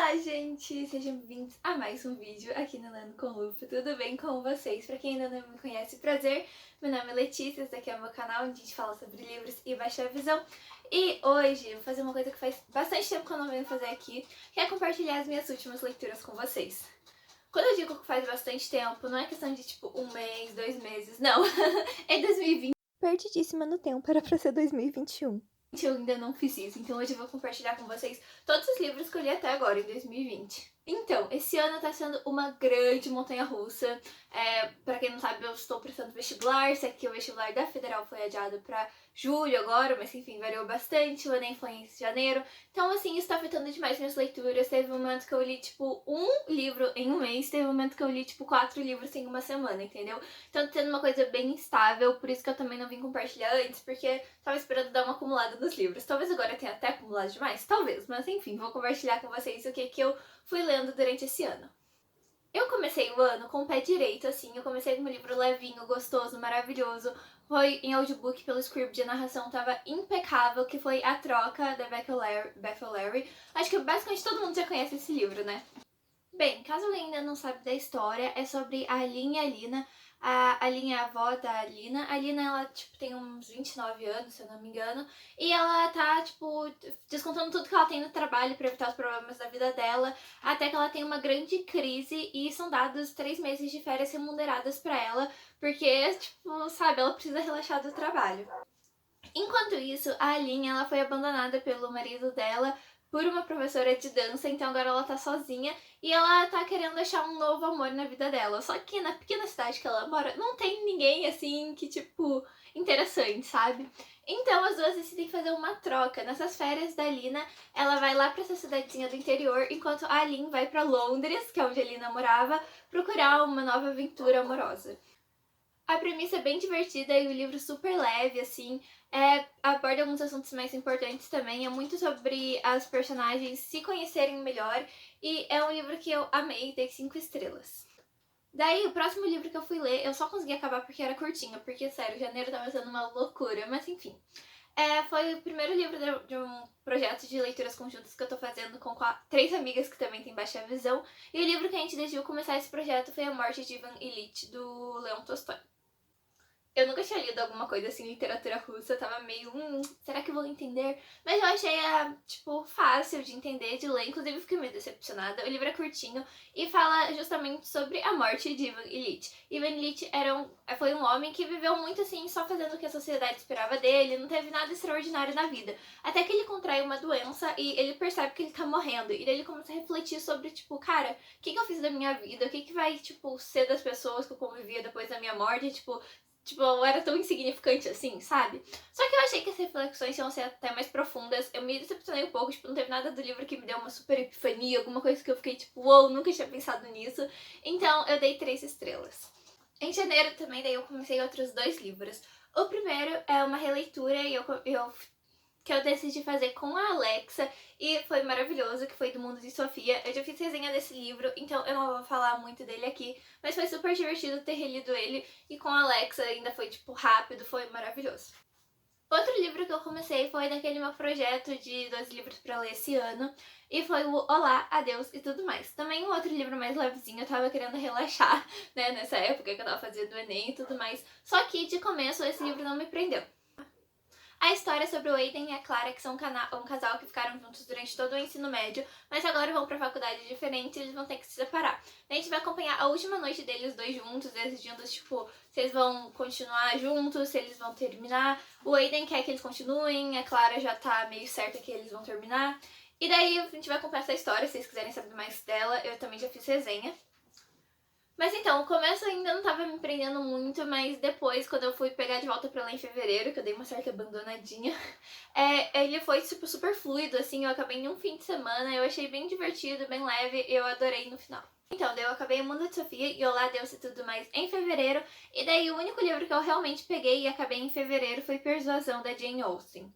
Olá, gente! Sejam bem-vindos a mais um vídeo aqui no Lendo com Lupa. Tudo bem com vocês? Pra quem ainda não me conhece, prazer. Meu nome é Letícia, esse daqui é o meu canal onde a gente fala sobre livros e baixa a visão. E hoje eu vou fazer uma coisa que faz bastante tempo que eu não venho fazer aqui, que é compartilhar as minhas últimas leituras com vocês. Quando eu digo que faz bastante tempo, não é questão de tipo 1 mês, 2 meses, não. É 2020. Perdidíssima no tempo, era pra ser 2021. Eu ainda não fiz isso, então hoje eu vou compartilhar com vocês todos os livros que eu li até agora, em 2020. Então, esse ano tá sendo uma grande montanha-russa. Pra quem não sabe, eu estou prestando vestibular, sei que o vestibular da Federal foi adiado pra julho agora, mas enfim, variou bastante, o Enem foi em janeiro. Então, assim, isso tá afetando demais minhas leituras. Teve um momento que eu li, tipo, um livro em um mês, teve um momento que eu li, tipo, 4 livros em uma semana, entendeu? Então tá sendo uma coisa bem instável, por isso que eu também não vim compartilhar antes, porque tava esperando dar uma acumulada nos livros. Talvez agora tenha até acumulado demais, talvez, mas enfim, vou compartilhar com vocês o que eu fui lendo durante esse ano. Eu comecei o ano com o pé direito, assim, eu comecei com um livro levinho, gostoso, maravilhoso. Foi em audiobook pelo Scribd, a narração tava impecável, que foi A Troca, da Beth O'Leary. Acho que basicamente todo mundo já conhece esse livro, né? Bem, caso alguém ainda não sabe da história, é sobre a Lynn e a Lina. A Lynn é a avó da Lina. A Lina, ela, tipo, tem uns 29 anos, se eu não me engano. E ela tá, tipo, descontando tudo que ela tem no trabalho pra evitar os problemas da vida dela. Até que ela tem uma grande crise e são dados 3 meses de férias remuneradas pra ela. Porque, tipo, sabe, ela precisa relaxar do trabalho. Enquanto isso, a Aline, ela foi abandonada pelo marido dela por uma professora de dança, então agora ela tá sozinha e ela tá querendo achar um novo amor na vida dela. Só que na pequena cidade que ela mora, não tem ninguém assim que, tipo, interessante, sabe? Então as duas decidem fazer uma troca. Nessas férias da Lina, ela vai lá pra essa cidadezinha do interior, enquanto a Aline vai pra Londres, que é onde a Lina morava, procurar uma nova aventura amorosa. A premissa é bem divertida e o livro super leve, assim, aborda alguns assuntos mais importantes também, é muito sobre as personagens se conhecerem melhor e é um livro que eu amei, dei 5 estrelas. Daí, o próximo livro que eu fui ler, eu só consegui acabar porque era curtinho, porque, sério, janeiro tava sendo uma loucura, mas enfim. Foi o primeiro livro de um projeto de leituras conjuntas que eu tô fazendo com 3 amigas que também têm baixa visão, e o livro que a gente decidiu começar esse projeto foi A Morte de Ivan Ilitch, do Leon Tolstói. Eu nunca tinha lido alguma coisa assim, literatura russa, eu tava meio, será que eu vou entender? Mas eu achei, tipo, fácil de entender, de ler, inclusive fiquei meio decepcionada. O livro é curtinho e fala justamente sobre a morte de Ivan Ilitch. Ivan Ilitch foi um homem que viveu muito assim, só fazendo o que a sociedade esperava dele, não teve nada extraordinário na vida. Até que ele contrai uma doença e ele percebe que ele tá morrendo. E daí ele começa a refletir sobre, tipo, cara, o que eu fiz da minha vida? O que vai, tipo, ser das pessoas que eu convivia depois da minha morte? Tipo, eu era tão insignificante assim, sabe? Só que eu achei que as reflexões iam ser até mais profundas. Eu me decepcionei um pouco, tipo, não teve nada do livro que me deu uma super epifania, alguma coisa que eu fiquei tipo, uou, nunca tinha pensado nisso. Então, eu dei 3 estrelas. Em janeiro também, daí eu comecei outros 2 livros. O primeiro é uma releitura e que eu decidi fazer com a Alexa e foi maravilhoso, que foi do Mundo de Sofia. Eu já fiz resenha desse livro, então eu não vou falar muito dele aqui, mas foi super divertido ter relido ele e com a Alexa ainda foi, tipo, rápido, foi maravilhoso. Outro livro que eu comecei foi daquele meu projeto de 2 livros pra ler esse ano, e foi o Olá, Adeus e Tudo Mais. Também um outro livro mais levezinho, eu tava querendo relaxar, né, nessa época que eu tava fazendo o Enem e tudo mais, só que de começo esse livro não me prendeu. A história é sobre o Aiden e a Clara, que são um casal que ficaram juntos durante todo o ensino médio, mas agora vão pra faculdade diferente e eles vão ter que se separar. A gente vai acompanhar a última noite deles dois juntos, decidindo, tipo, se eles vão continuar juntos, se eles vão terminar. O Aiden quer que eles continuem, a Clara já tá meio certa que eles vão terminar. E daí a gente vai acompanhar essa história, se vocês quiserem saber mais dela, eu também já fiz resenha. Mas então, o começo ainda não tava me prendendo muito, mas depois, quando eu fui pegar de volta pra lá em fevereiro, que eu dei uma certa abandonadinha, ele foi super, super fluido, assim, eu acabei em um fim de semana, eu achei bem divertido, bem leve, eu adorei no final. Então, daí eu acabei o Mundo de Sofia e Olá, Deus e Tudo Mais em fevereiro, e daí o único livro que eu realmente peguei e acabei em fevereiro foi Persuasão, da Jane Austen.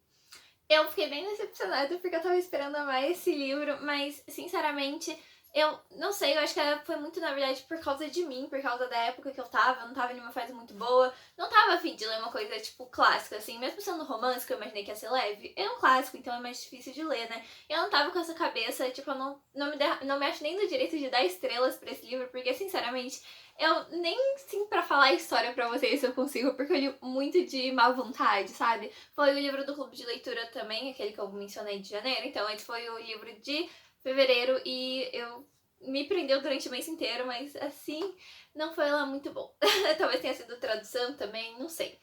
Eu fiquei bem decepcionada porque eu tava esperando mais esse livro, mas, sinceramente, Eu não sei, eu acho que foi muito, na verdade, por causa de mim, por causa da época que eu não tava em uma fase muito boa, não tava a fim de ler uma coisa, tipo, clássica, assim, mesmo sendo romance, que eu imaginei que ia ser leve, é um clássico, então é mais difícil de ler, né? Eu não tava com essa cabeça, tipo, eu não me acho nem no direito de dar estrelas pra esse livro, porque, sinceramente, eu nem, sim, pra falar a história pra vocês se eu consigo, porque eu li muito de má vontade, sabe? Foi o livro do clube de leitura também, aquele que eu mencionei de janeiro, então esse foi o livro de fevereiro e eu me prendeu durante o mês inteiro, mas assim, não foi lá muito bom. Talvez tenha sido tradução também, não sei.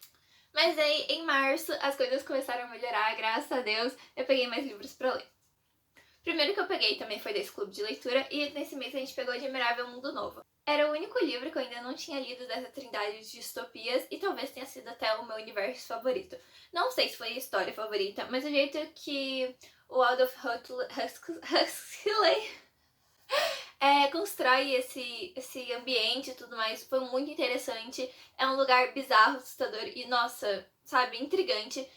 Mas aí, em março, as coisas começaram a melhorar, graças a Deus, eu peguei mais livros pra ler. Primeiro que eu peguei também foi desse clube de leitura, e nesse mês a gente pegou Admirável Mundo Novo. Era o único livro que eu ainda não tinha lido dessa trindade de distopias, e talvez tenha sido até o meu universo favorito. Não sei se foi a história favorita, mas o jeito que o Aldous Huxley constrói esse ambiente e tudo mais foi muito interessante. É um lugar bizarro, assustador e, nossa, sabe, intrigante.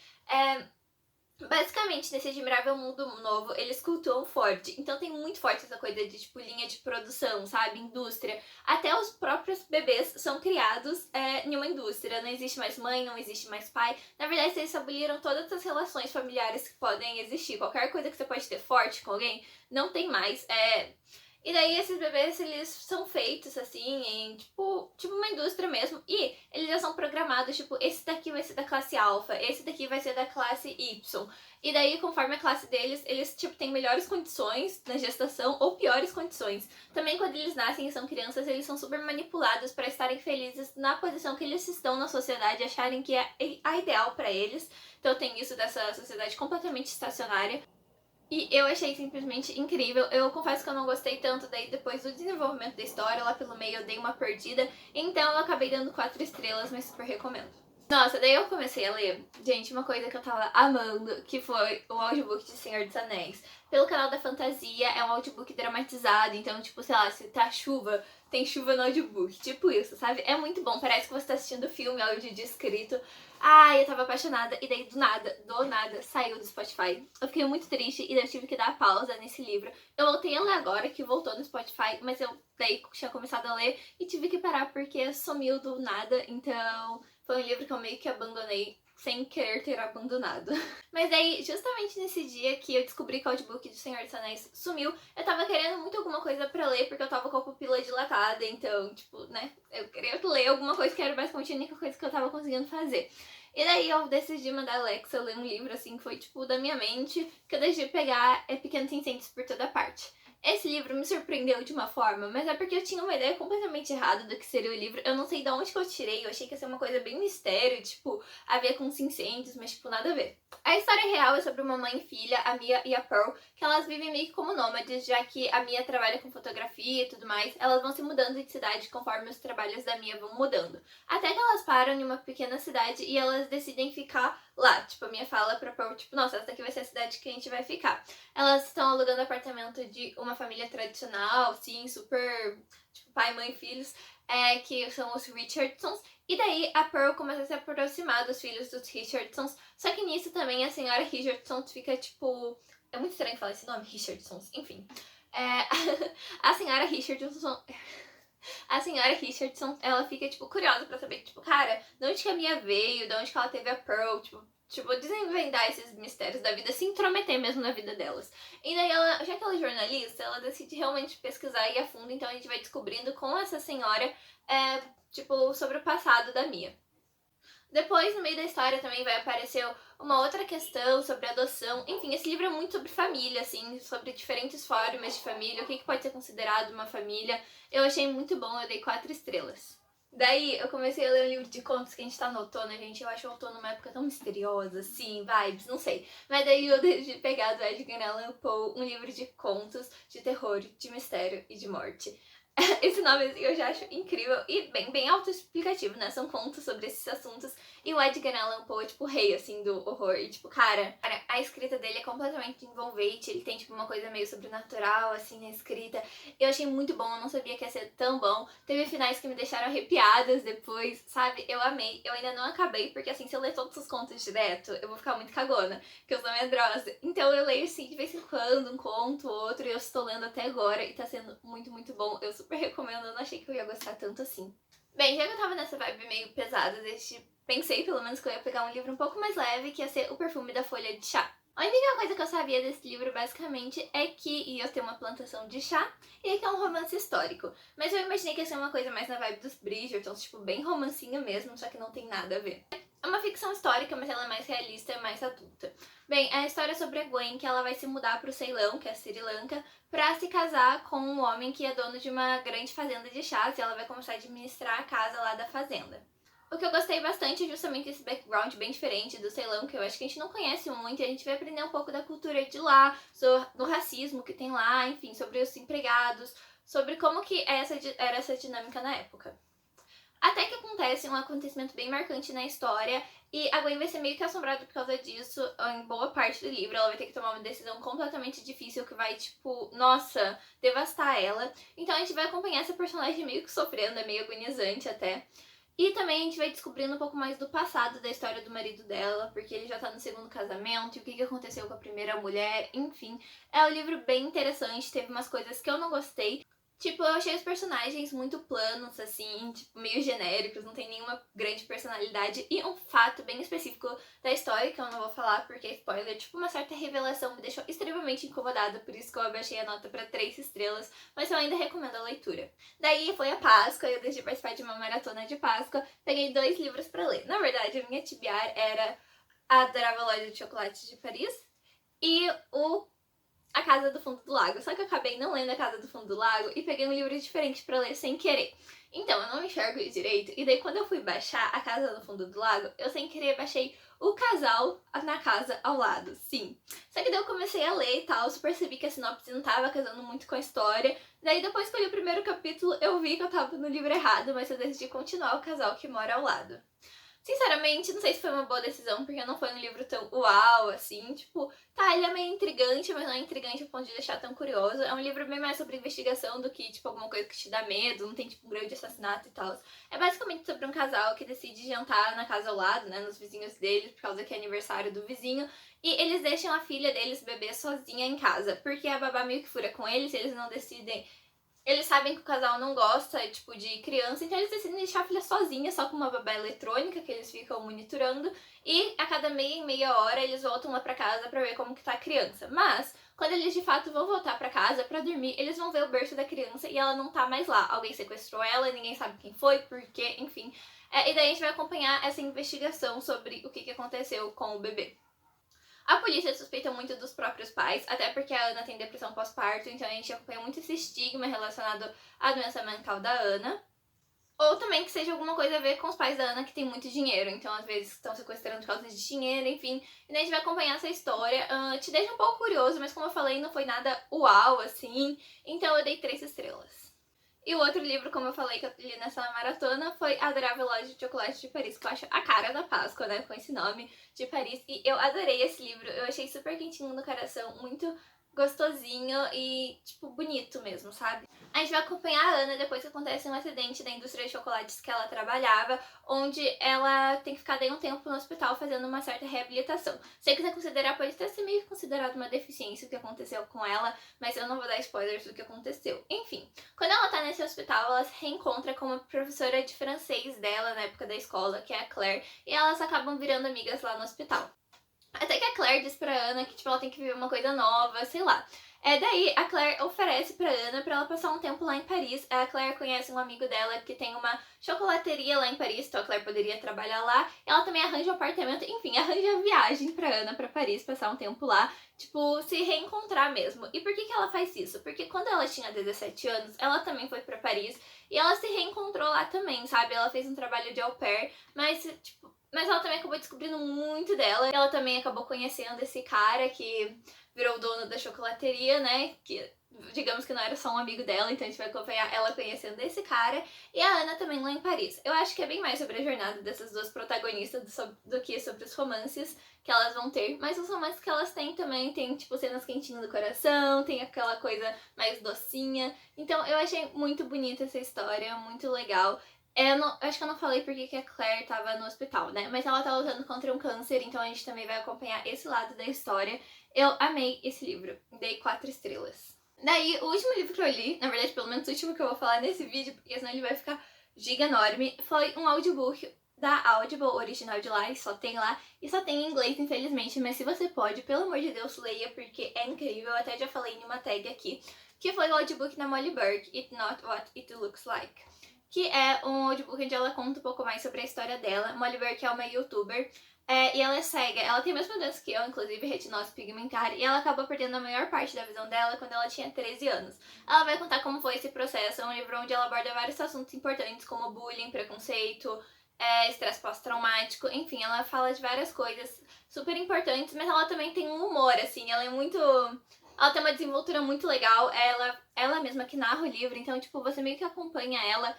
Basicamente, nesse Admirável Mundo Novo, eles cultuam Ford. Então tem muito forte essa coisa de, tipo, linha de produção, sabe? Indústria. Até os próprios bebês são criados em uma indústria. Não existe mais mãe, não existe mais pai. Na verdade, eles aboliram todas as relações familiares que podem existir. Qualquer coisa que você pode ter forte com alguém, não tem mais. E daí esses bebês, eles são feitos, assim, em, tipo uma indústria mesmo. E eles já são programados, tipo, esse daqui vai ser da classe alfa, esse daqui vai ser da classe Y. E daí, conforme a classe deles, eles, tipo, têm melhores condições na gestação ou piores condições. Também quando eles nascem e são crianças, eles são super manipulados para estarem felizes na posição que eles estão na sociedade, acharem que é a ideal para eles. Então tem isso dessa sociedade completamente estacionária. E eu achei simplesmente incrível. Eu confesso que eu não gostei tanto, daí depois do desenvolvimento da história, lá pelo meio eu dei uma perdida. Então eu acabei dando 4 estrelas, mas super recomendo. Nossa, daí eu comecei a ler, gente, uma coisa que eu tava amando, que foi o audiobook de Senhor dos Anéis. Pelo canal da Fantasia, é um audiobook dramatizado, então, tipo, sei lá, se tá chuva, tem chuva no audiobook, tipo isso, sabe? É muito bom, parece que você tá assistindo filme, áudio descrito. Ai, eu tava apaixonada, e daí do nada, saiu do Spotify. Eu fiquei muito triste e daí eu tive que dar pausa nesse livro. Eu voltei a ler agora, que voltou no Spotify, mas eu daí tinha começado a ler e tive que parar porque sumiu do nada, então foi um livro que eu meio que abandonei sem querer ter abandonado. Mas aí, justamente nesse dia que eu descobri que o audiobook do Senhor dos Anéis sumiu, eu tava querendo muito alguma coisa pra ler, porque eu tava com a pupila dilatada, então, tipo, né, eu queria ler alguma coisa que era basicamente a única coisa que eu tava conseguindo fazer. E daí eu decidi mandar a Alexa ler um livro, assim, que foi, tipo, da minha mente, que eu decidi pegar Pequenos Incêndios por Toda Parte. Esse livro me surpreendeu de uma forma, mas é porque eu tinha uma ideia completamente errada do que seria o livro. Eu não sei de onde que eu tirei, eu achei que ia ser uma coisa bem mistério, tipo, a ver com os incêndios, mas tipo, nada a ver. A história real é sobre uma mãe e filha, a Mia e a Pearl, que elas vivem meio que como nômades, já que a Mia trabalha com fotografia e tudo mais, elas vão se mudando de cidade conforme os trabalhos da Mia vão mudando. Até que elas param em uma pequena cidade e elas decidem ficar lá. Tipo, a Mia fala pra Pearl, tipo, nossa, essa daqui vai ser a cidade que a gente vai ficar. Elas estão alugando apartamento de uma família tradicional, sim, super, tipo, pai, mãe, filhos, que são os Richardsons. E daí a Pearl começa a se aproximar dos filhos dos Richardsons. Só que nisso também a senhora Richardson fica, tipo... É muito estranho falar esse nome, Richardsons. Enfim. A senhora Richardson... A senhora Richardson, ela fica, tipo, curiosa pra saber, tipo, cara, de onde que a Mia veio, de onde que ela teve a Pearl, tipo, desvendar esses mistérios da vida, se intrometer mesmo na vida delas. E daí ela, já que ela é jornalista, ela decide realmente pesquisar e ir a fundo, então a gente vai descobrindo com essa senhora, tipo, sobre o passado da Mia. Depois, no meio da história, também vai aparecer uma outra questão sobre adoção. Enfim, esse livro é muito sobre família, assim, sobre diferentes formas de família, o que pode ser considerado uma família. Eu achei muito bom, eu dei 4 estrelas. Daí, eu comecei a ler um livro de contos que a gente tá no outono, gente. Eu acho o outono uma época tão misteriosa, assim, vibes, não sei. Mas daí eu decidi pegar do Edgar Allan Poe um livro de contos, de terror, de mistério e de morte. Esse nome assim, eu já acho incrível e bem autoexplicativo, né? São contos sobre esses assuntos. E o Edgar Allan Poe é tipo o rei, assim, do horror. E tipo, cara, a escrita dele é completamente envolvente. Ele tem tipo uma coisa meio sobrenatural, assim, na escrita. Eu achei muito bom, eu não sabia que ia ser tão bom. Teve finais que me deixaram arrepiadas depois, sabe? Eu amei. Eu ainda não acabei, porque assim, se eu ler todos os contos direto, eu vou ficar muito cagona, porque eu sou medrosa. Então eu leio assim, de vez em quando, um conto, outro, e eu estou lendo até agora e tá sendo muito bom. Eu super recomendo, eu não achei que eu ia gostar tanto assim. Bem, já que eu tava nessa vibe meio pesada, pensei pelo menos que eu ia pegar um livro um pouco mais leve, que ia ser O Perfume da Folha de Chá. A única coisa que eu sabia desse livro, basicamente, é que ia ter uma plantação de chá e que é um romance histórico. Mas eu imaginei que ia ser uma coisa mais na vibe dos Bridgertons, tipo, bem romancinho mesmo, só que não tem nada a ver. É uma ficção histórica, mas ela é mais realista e mais adulta. Bem, é a história é sobre a Gwen, que ela vai se mudar pro Ceilão, que é a Sri Lanka, pra se casar com um homem que é dono de uma grande fazenda de chás, e ela vai começar a administrar a casa lá da fazenda. O que eu gostei bastante é justamente esse background bem diferente do Ceilão, que eu acho que a gente não conhece muito, e a gente vai aprender um pouco da cultura de lá, do racismo que tem lá, enfim, sobre os empregados, sobre como que era essa dinâmica na época. Até que acontece um acontecimento bem marcante na história e a Gwen vai ser meio que assombrada por causa disso em boa parte do livro. Ela vai ter que tomar uma decisão completamente difícil que vai, tipo, nossa, devastar ela. Então a gente vai acompanhar essa personagem meio que sofrendo, é meio agonizante até. E também a gente vai descobrindo um pouco mais do passado da história do marido dela, porque ele já tá no segundo casamento, e o que aconteceu com a primeira mulher, enfim. É um livro bem interessante, teve umas coisas que eu não gostei. Tipo, eu achei os personagens muito planos, assim, tipo, meio genéricos, não tem nenhuma grande personalidade. E um fato bem específico da história, que eu não vou falar porque é spoiler, tipo, uma certa revelação me deixou extremamente incomodada, por isso que eu abaixei a nota pra 3 estrelas, mas eu ainda recomendo a leitura. Daí foi a Páscoa, eu decidi participar de uma maratona de Páscoa, peguei 2 livros pra ler. Na verdade, a minha TBR era A Adorável Loja de Chocolate de Paris e A Casa do Fundo do Lago. Só que eu acabei não lendo A Casa do Fundo do Lago e peguei um livro diferente pra ler sem querer. Então, eu não enxergo direito. E daí, quando eu fui baixar A Casa do Fundo do Lago, eu sem querer baixei O Casal na Casa ao Lado. Sim. Só que daí eu comecei a ler e tal, eu percebi que a sinopse não tava casando muito com a história. Daí, depois que eu li o primeiro capítulo, eu vi que eu tava no livro errado, mas eu decidi continuar O Casal que Mora ao Lado. Sinceramente, não sei se foi uma boa decisão, porque não foi um livro tão uau, assim, tipo, tá, ele é meio intrigante, mas não é intrigante a ponto de deixar tão curioso. É um livro bem mais sobre investigação do que, tipo, alguma coisa que te dá medo, não tem, tipo, um grande assassinato e tal. É basicamente sobre um casal que decide jantar na casa ao lado, né, nos vizinhos deles, por causa que é aniversário do vizinho, e eles deixam a filha deles beber sozinha em casa, porque a babá meio que fura com eles, e eles não decidem. Eles sabem que o casal não gosta, tipo, de criança, então eles decidem deixar a filha sozinha, só com uma babá eletrônica que eles ficam monitorando. E a cada meia hora eles voltam lá pra casa pra ver como que tá a criança. Mas, quando eles de fato vão voltar pra casa pra dormir, eles vão ver o berço da criança e ela não tá mais lá. Alguém sequestrou ela, ninguém sabe quem foi, por quê, enfim. E daí a gente vai acompanhar essa investigação sobre o que aconteceu com o bebê. A polícia suspeita muito dos próprios pais, até porque a Ana tem depressão pós-parto, então a gente acompanha muito esse estigma relacionado à doença mental da Ana. Ou também que seja alguma coisa a ver com os pais da Ana que tem muito dinheiro, então às vezes estão sequestrando por causa de dinheiro, enfim. E daí a gente vai acompanhar essa história. Te deixa um pouco curioso, mas como eu falei, não foi nada uau, assim. Então eu dei 3 estrelas. E o outro livro, como eu falei, que eu li nessa maratona foi A Adorável Loja de Chocolate de Paris, que eu acho a cara da Páscoa, né, com esse nome de Paris. E eu adorei esse livro, eu achei super quentinho no coração, muito gostosinho e, tipo, bonito mesmo, sabe? A gente vai acompanhar a Ana depois que acontece um acidente da indústria de chocolates que ela trabalhava, onde ela tem que ficar daí um tempo no hospital fazendo uma certa reabilitação. Se você quiser considerar, pode até ser meio considerado uma deficiência o que aconteceu com ela, mas eu não vou dar spoilers do que aconteceu. Enfim, quando ela tá nesse hospital, ela se reencontra com uma professora de francês dela na época da escola, que é a Claire, e elas acabam virando amigas lá no hospital. Até que a Claire diz pra Ana que, tipo, ela tem que viver uma coisa nova, sei lá. Daí a Claire oferece pra Ana pra ela passar um tempo lá em Paris. A Claire conhece um amigo dela que tem uma chocolateria lá em Paris, então a Claire poderia trabalhar lá. Ela também arranja um apartamento, enfim, arranja a viagem pra Ana pra Paris, passar um tempo lá, tipo, se reencontrar mesmo. E por que ela faz isso? Porque quando ela tinha 17 anos, ela também foi pra Paris e ela se reencontrou lá também, sabe? Ela fez um trabalho de au pair, mas ela também acabou descobrindo muito dela. Ela também acabou conhecendo esse cara que virou o dono da chocolateria, né? Que digamos que não era só um amigo dela, então a gente vai acompanhar ela conhecendo esse cara, e a Ana também lá em Paris. Eu acho que é bem mais sobre a jornada dessas duas protagonistas do que sobre os romances que elas vão ter, mas os romances que elas têm também tem, tipo, cenas quentinhas do coração, tem aquela coisa mais docinha, então eu achei muito bonita essa história, muito legal. Acho que eu não falei porque que a Claire tava no hospital, né? Mas ela tá lutando contra um câncer, então a gente também vai acompanhar esse lado da história. Eu amei esse livro, dei 4 estrelas. Daí, o último livro que eu li, na verdade, pelo menos o último que eu vou falar nesse vídeo, porque senão ele vai ficar giga enorme, foi um audiobook da Audible, original de lá, e só tem lá, e só tem em inglês, infelizmente, mas se você pode, pelo amor de Deus, leia, porque é incrível, eu até já falei em uma tag aqui, que foi o audiobook da Molly Burke, It's Not What It Looks Like, que é um audiobook onde ela conta um pouco mais sobre a história dela. Molly Burke é uma youtuber, e ela é cega, ela tem a mesma doença que eu, inclusive retinose pigmentar, e ela acabou perdendo a maior parte da visão dela quando ela tinha 13 anos. Ela vai contar como foi esse processo, é um livro onde ela aborda vários assuntos importantes como bullying, preconceito, estresse pós-traumático, enfim, ela fala de várias coisas super importantes, mas ela também tem um humor, assim, ela é muito... Ela tem uma desenvoltura muito legal, ela mesma que narra o livro, então, tipo, você meio que acompanha ela.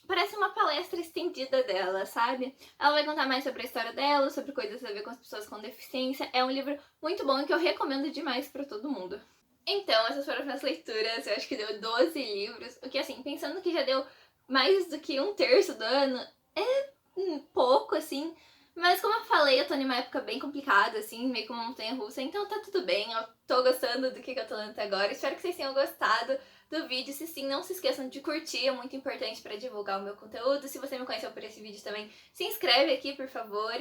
Parece uma palestra estendida dela, sabe? Ela vai contar mais sobre a história dela, sobre coisas a ver com as pessoas com deficiência. É um livro muito bom e que eu recomendo demais pra todo mundo. Então, essas foram as minhas leituras. Eu acho que deu 12 livros. O que, assim, pensando que já deu mais do que um terço do ano, é pouco, assim. Mas como eu falei, eu tô numa época bem complicada, assim, meio que uma montanha-russa, então tá tudo bem, eu tô gostando do que eu tô lendo até agora. Espero que vocês tenham gostado do vídeo. Se sim, não se esqueçam de curtir, é muito importante pra divulgar o meu conteúdo. Se você me conheceu por esse vídeo também, se inscreve aqui, por favor.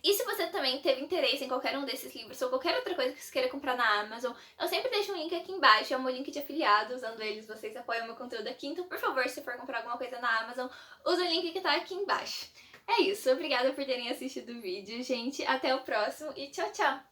E se você também teve interesse em qualquer um desses livros ou qualquer outra coisa que você queira comprar na Amazon, eu sempre deixo um link aqui embaixo, é o meu link de afiliado, usando eles vocês apoiam o meu conteúdo aqui, então por favor, se for comprar alguma coisa na Amazon, usa o link que tá aqui embaixo. É isso, obrigada por terem assistido o vídeo, gente, até o próximo e tchau, tchau!